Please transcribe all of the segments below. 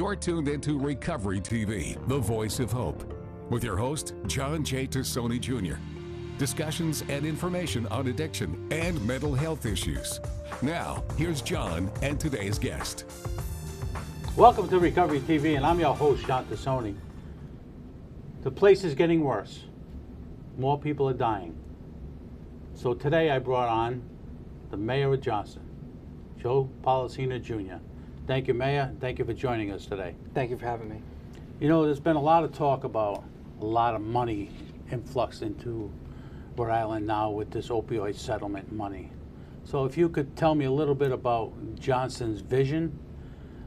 You're tuned into Recovery TV, the voice of hope, with your host, John J. Tassoni Jr. Discussions and information on addiction and mental health issues. Now, here's John and today's guest. Welcome to Recovery TV, and I'm your host, John Tassoni. The place is getting worse. More people are dying. So today I brought on the Mayor of Johnston, Joe Policina Jr. Thank you, Mayor. Thank you for joining us today. Thank you for having me. You know, there's been a lot of talk about a lot of money influx into Rhode Island now with this opioid settlement money. So if you could tell me a little bit about Johnston's vision.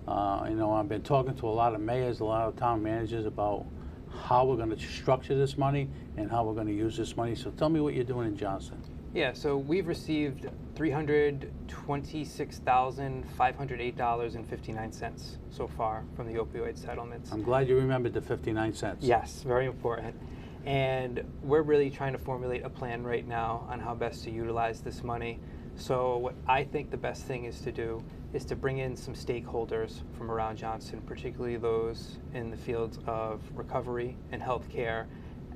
I've been talking to a lot of mayors, a lot of town managers about how we're going to structure this money and how we're going to use this money. So tell me what you're doing in Johnston. Yeah, so we've received $326,508.59 so far from the opioid settlements. I'm glad you remembered the 59 cents. Yes, very important. And we're really trying to formulate a plan right now on how best to utilize this money. So what I think the best thing is to do is to bring in some stakeholders from around Johnston, particularly those in the fields of recovery and healthcare.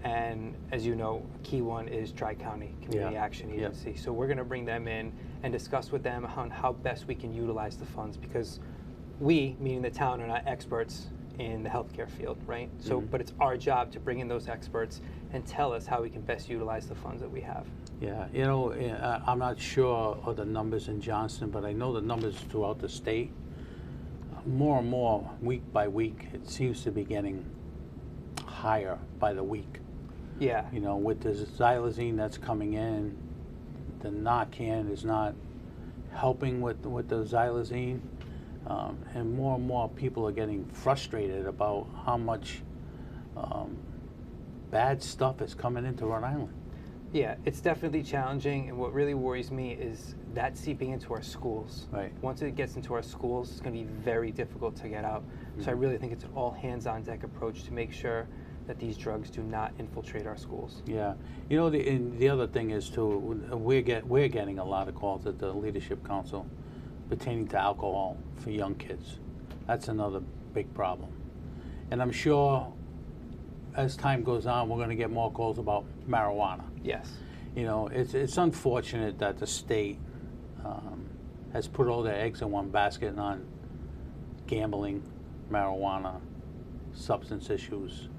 And as you know, a key one is Tri-County Community Action Agency. So we're going to bring them in and discuss with them on how best we can utilize the funds, because we, meaning the town, are not experts in the healthcare field, right? So, but it's our job to bring in those experts and tell us how we can best utilize the funds that we have. Yeah, you know, I'm not sure of the numbers in Johnston, but I know the numbers throughout the state. More and more, week by week, it seems to be getting higher by the week. Yeah. You know, with the xylazine that's coming in, the Narcan is not helping with the xylazine. And more people are getting frustrated about how much bad stuff is coming into Rhode Island. Yeah, it's definitely challenging, and what really worries me is that seeping into our schools. Right. Once it gets into our schools, it's going to be very difficult to get out. So I really think it's an all hands-on-deck approach to make sure that these drugs do not infiltrate our schools. Yeah, you know, the other thing is too, we're getting a lot of calls at the Leadership Council pertaining to alcohol for young kids. That's another big problem, and I'm sure as time goes on, we're going to get more calls about marijuana. Yes. You know, it's unfortunate that the state has put all their eggs in one basket on gambling, marijuana, substance issues.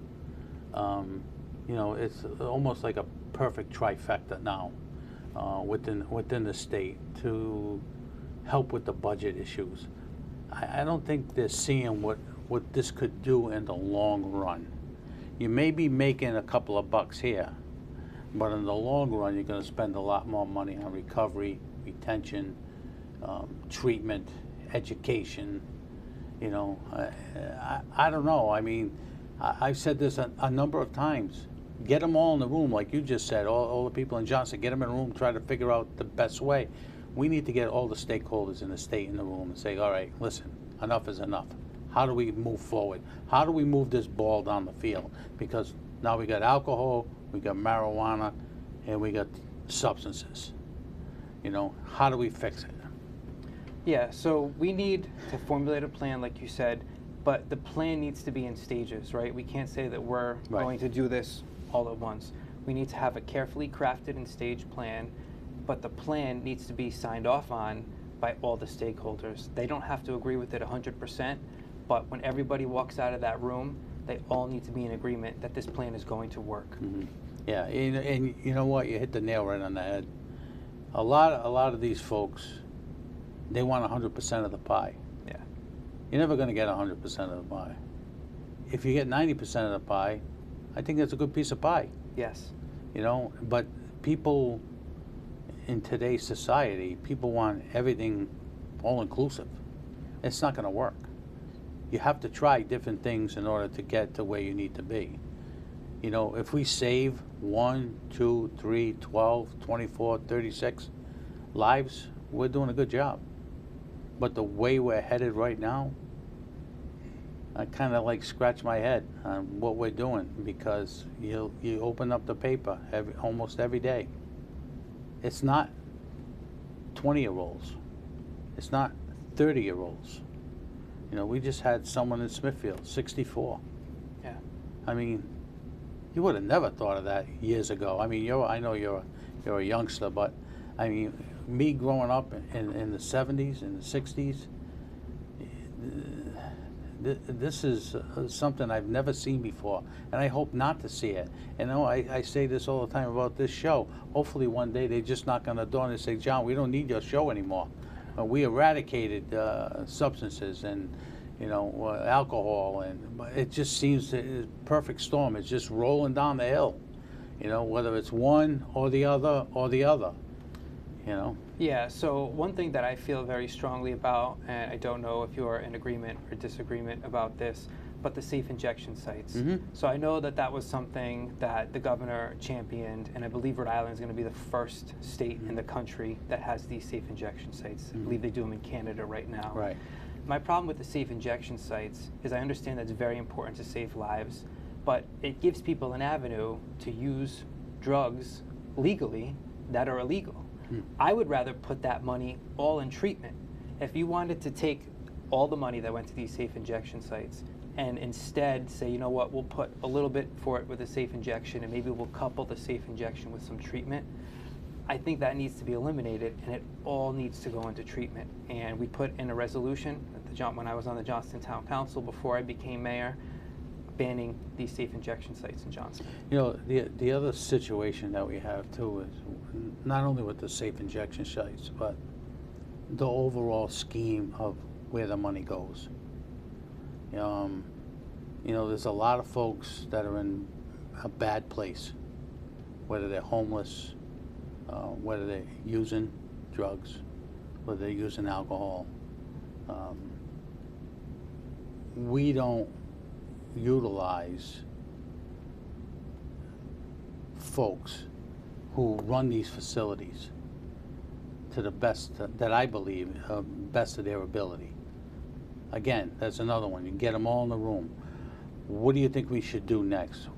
You know, it's almost like a perfect trifecta now within the state to help with the budget issues. I don't think they're seeing what this could do in the long run. You may be making a couple of bucks here, but in the long run, you're going to spend a lot more money on recovery, retention, treatment, education. You know, I don't know. I mean, I've said this a number of times. Get them all in the room, like you just said, all the people in Johnston, get them in a room, try to figure out the best way. We need to get all the stakeholders in the state in the room and say, all right, listen, enough is enough. How do we move forward? How do we move this ball down the field? Because now we got alcohol, we got marijuana, and we got substances. You know, how do we fix it? Yeah, so we need to formulate a plan, like you said, but the plan needs to be in stages, right? We can't say that we're going to do this all at once. We need to have a carefully crafted and staged plan, but the plan needs to be signed off on by all the stakeholders. They don't have to agree with it 100%, but when everybody walks out of that room, they all need to be in agreement that this plan is going to work. Mm-hmm. Yeah, and you know what? You hit the nail right on the head. A lot of these folks, they want 100% of the pie. Yeah. You're never going to get 100% of the pie. If you get 90% of the pie, I think that's a good piece of pie. Yes. You know, but people in today's society, people want everything all-inclusive. It's not going to work. You have to try different things in order to get to where you need to be. You know, if we save 1, 2, 3, 12, 24, 36 lives, we're doing a good job. But the way we're headed right now, I kind of like scratch my head on what we're doing, because you open up the paper almost every day. It's not 20-year-olds. It's not 30-year-olds. You know, we just had someone in Smithfield, 64. Yeah. I mean, you would have never thought of that years ago. I mean, I know you're a youngster, but I mean, me growing up in the 70s and the 60s, this is something I've never seen before, and I hope not to see it. And I say this all the time about this show. Hopefully one day they just knock on the door and they say, John, we don't need your show anymore. We eradicated substances and, you know, alcohol, and it just seems a perfect storm. It's just rolling down the hill, you know, whether it's one or the other, you know. Yeah, so one thing that I feel very strongly about, and I don't know if you're in agreement or disagreement about this, but the safe injection sites. Mm-hmm. So I know that that was something that the governor championed, and I believe Rhode Island is going to be the first state in the country that has these safe injection sites. I believe they do them in Canada right now. Right. My problem with the safe injection sites is I understand that it's very important to save lives, but it gives people an avenue to use drugs legally that are illegal. I would rather put that money all in treatment. If you wanted to take all the money that went to these safe injection sites and instead say, you know what, we'll put a little bit for it with a safe injection and maybe we'll couple the safe injection with some treatment, I think that needs to be eliminated and it all needs to go into treatment. And we put in a resolution when I was on the Johnston Town Council before I became mayor, banning these safe injection sites in Johnston. You know, the other situation that we have too is not only with the safe injection sites, but the overall scheme of where the money goes. You know, there's a lot of folks that are in a bad place, whether they're homeless, whether they're using drugs, whether they're using alcohol. We don't utilize folks who run these facilities to the best that I believe, best of their ability. Again, that's another one. You get them all in the room. What do you think we should do next?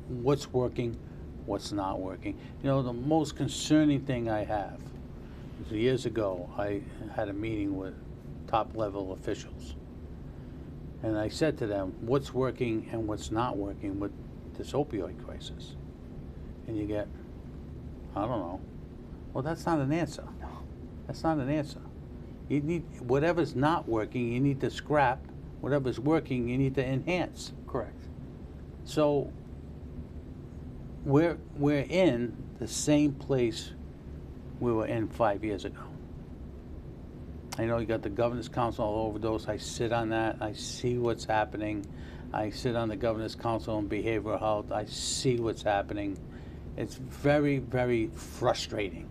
What's working? What's not working? You know, the most concerning thing I have is years ago I had a meeting with top-level officials. And I said to them, what's working and what's not working with this opioid crisis? And you get, I don't know. Well, that's not an answer. No. That's not an answer. You need, whatever's not working, you need to scrap. Whatever's working, you need to enhance. Correct. So we're in the same place we were in 5 years ago. I know you got the Governor's Council on Overdose. I sit on that. I see what's happening. I sit on the Governor's Council on Behavioral Health. I see what's happening. It's very, very frustrating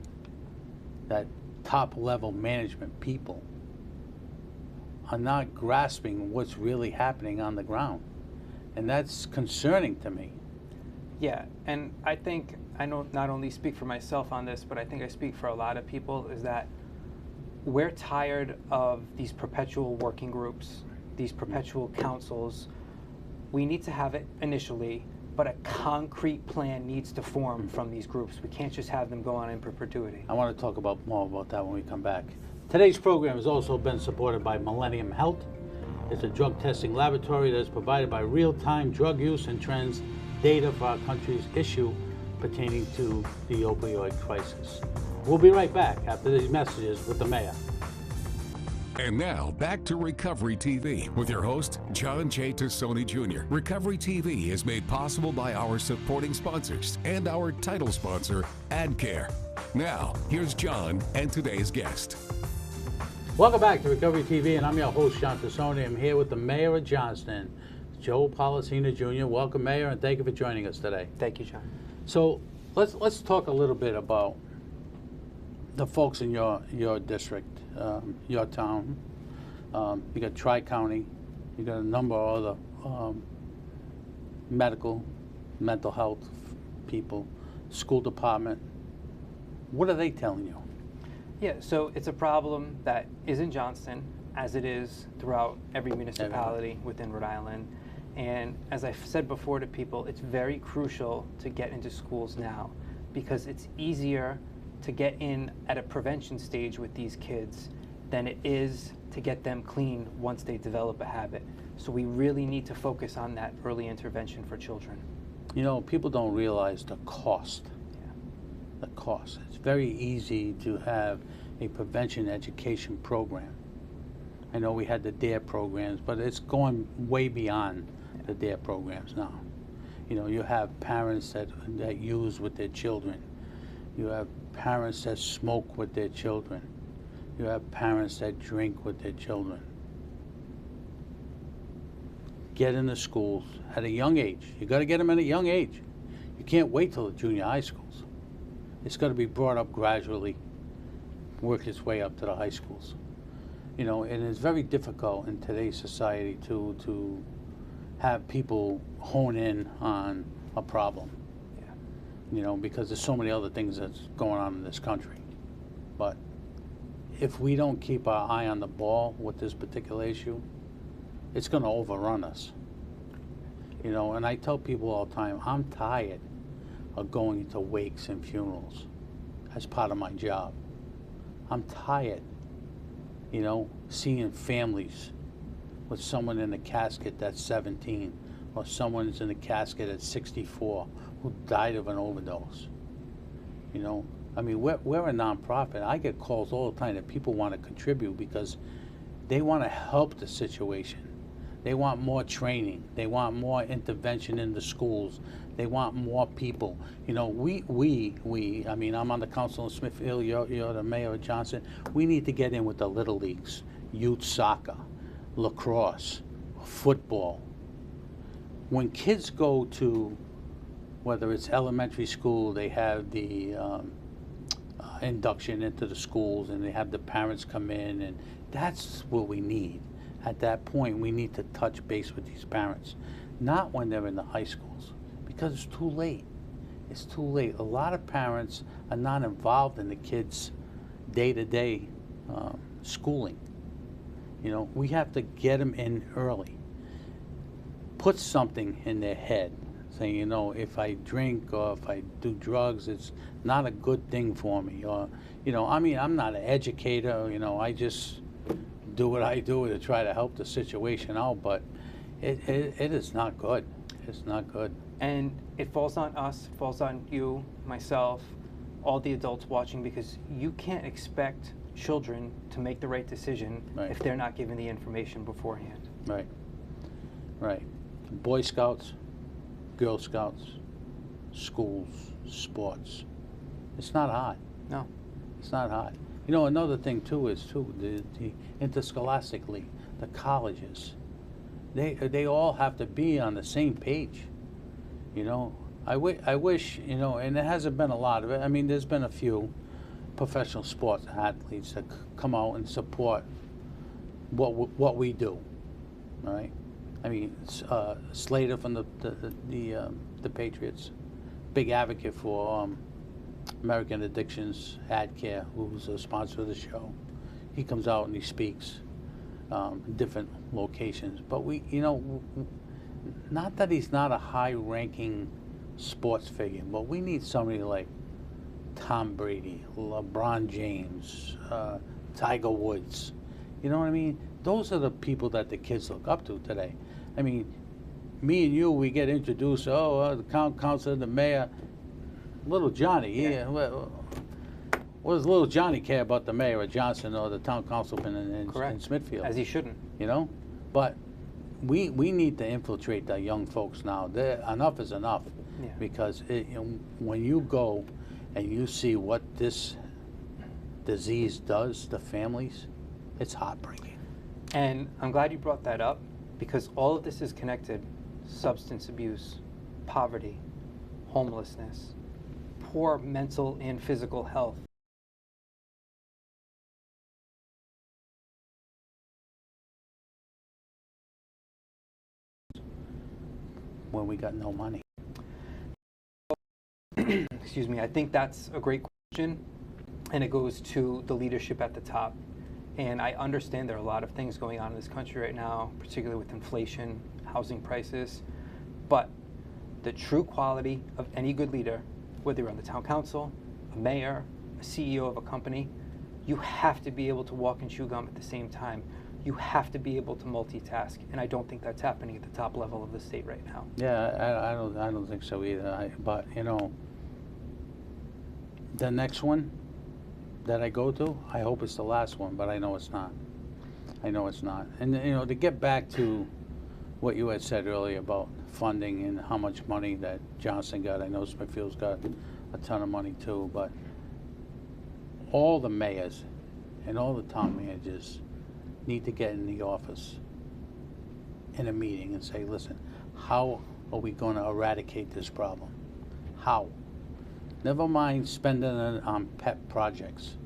that top-level management people are not grasping what's really happening on the ground. And that's concerning to me. Yeah, and I think I don't not only speak for myself on this, but I think I speak for a lot of people, is that we're tired of these perpetual working groups, these perpetual councils. We need to have it initially, but a concrete plan needs to form from these groups. We can't just have them go on in perpetuity. I want to talk more about that when we come back. Today's program has also been supported by Millennium Health. It's a drug testing laboratory that is provided by real-time drug use and trends data for our country's issue pertaining to the opioid crisis. We'll be right back after these messages with the mayor. And now, back to Recovery TV with your host, John J. Tassoni Jr. Recovery TV is made possible by our supporting sponsors and our title sponsor, AdCare. Now, here's John and today's guest. Welcome back to Recovery TV, and I'm your host, John Tassoni. I'm here with the mayor of Johnston, Joe Policina Jr. Welcome, Mayor, and thank you for joining us today. Thank you, John. So let's talk a little bit about the folks in your district, your town. You got Tri-County, you got a number of other mental health people, school department. What are they telling you? Yeah, so it's a problem that is in Johnston, as it is throughout every municipality within Rhode Island. And as I've said before to people, it's very crucial to get into schools now, because it's easier to get in at a prevention stage with these kids than it is to get them clean once they develop a habit. So we really need to focus on that early intervention for children. You know, people don't realize the cost. Yeah. The cost. It's very easy to have a prevention education program. I know we had the DARE programs, but it's going way beyond the DARE programs now. You know, you have parents that use with their children. You have parents that smoke with their children. You have parents that drink with their children. Get in the schools at a young age. You got to get them at a young age. You can't wait till the junior high schools. It's got to be brought up gradually, work its way up to the high schools. You know, and it's very difficult in today's society to have people hone in on a problem. Yeah. You know, because there's so many other things that's going on in this country. But if we don't keep our eye on the ball with this particular issue, it's going to overrun us. You know, and I tell people all the time, I'm tired of going to wakes and funerals as part of my job. I'm tired, you know, seeing families with someone in a casket that's 17 or someone that's in a casket at 64 who died of an overdose. You know, I mean, we're a nonprofit. I get calls all the time that people want to contribute because they want to help the situation. They want more training. They want more intervention in the schools. They want more people. You know, I mean, I'm on the council in Smithfield, you're the mayor of Johnson. We need to get in with the little leagues, youth soccer, lacrosse, football. When kids go to, whether it's elementary school, they have the induction into the schools and they have the parents come in, and that's what we need. At that point, we need to touch base with these parents, not when they're in the high schools, because it's too late. It's too late. A lot of parents are not involved in the kids' day-to-day schooling. You know, we have to get them in early. Put something in their head, saying, you know, if I drink or if I do drugs, it's not a good thing for me. Or, you know, I mean, I'm not an educator, you know, I just do what I do to try to help the situation out, but it is not good. It's not good. And it falls on us, it falls on you, myself, all the adults watching, because you can't expect children to make the right decision if they're not given the information beforehand. Right, right. Boy Scouts, Girl Scouts, schools, sports. It's not hard. No. It's not hard. You know, another thing too is the interscholastic league, the colleges. They all have to be on the same page. You know, I wish, you know, and there hasn't been a lot of it. I mean, there's been a few professional sports athletes that come out and support what we do. All right. I mean, Slater from the Patriots, big advocate for American Addictions AdCare, who's a sponsor of the show. He comes out and he speaks in different locations. But we, you know, not that he's not a high-ranking sports figure, but we need somebody like Tom Brady, LeBron James, Tiger Woods. You know what I mean? Those are the people that the kids look up to today. I mean, me and you, we get introduced, the town council, the mayor. Little Johnny, yeah. What does little Johnny care about the mayor of Johnson or the town councilman in Smithfield? As he shouldn't. You know? But we need to infiltrate the young folks now. Enough is enough. Yeah. Because when you go and you see what this disease does to families, it's heartbreaking. And I'm glad you brought that up, because all of this is connected. Substance abuse, poverty, homelessness, poor mental and physical health. When we got no money. Excuse me, I think that's a great question, and it goes to the leadership at the top. And I understand there are a lot of things going on in this country right now, particularly with inflation, housing prices, but the true quality of any good leader, whether you're on the town council, a mayor, a CEO of a company, you have to be able to walk and chew gum at the same time. You have to be able to multitask, and I don't think that's happening at the top level of the state right now. Yeah, I don't think so either. But you know, the next one that I go to, I hope it's the last one, but I know it's not. I know it's not. And you know, to get back to what you had said earlier about funding and how much money that Johnson got, I know Smithfield's got a ton of money too, but all the mayors and all the town managers need to get in the office in a meeting and say, listen, how are we going to eradicate this problem? How? Never mind spending it on pet projects.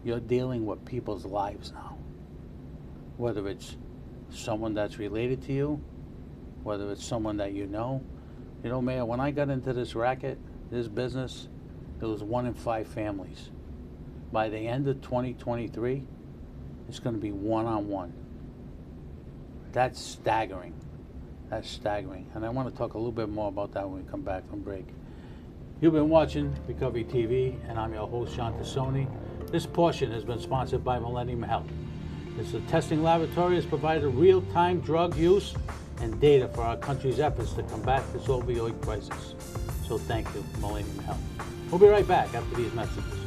You're dealing with people's lives now. Whether it's someone that's related to you, whether it's someone that you know. You know, Mayor, when I got into this racket, this business, it was 1 in 5 families. By the end of 2023, it's going to be 1-on-1. That's staggering. That's staggering. And I want to talk a little bit more about that when we come back from break. You've been watching Recovery TV, and I'm your host, John Tassoni. This portion has been sponsored by Millennium Health. This testing laboratory has provided real-time drug use and data for our country's efforts to combat this opioid crisis. So thank you, Millennium Health. We'll be right back after these messages.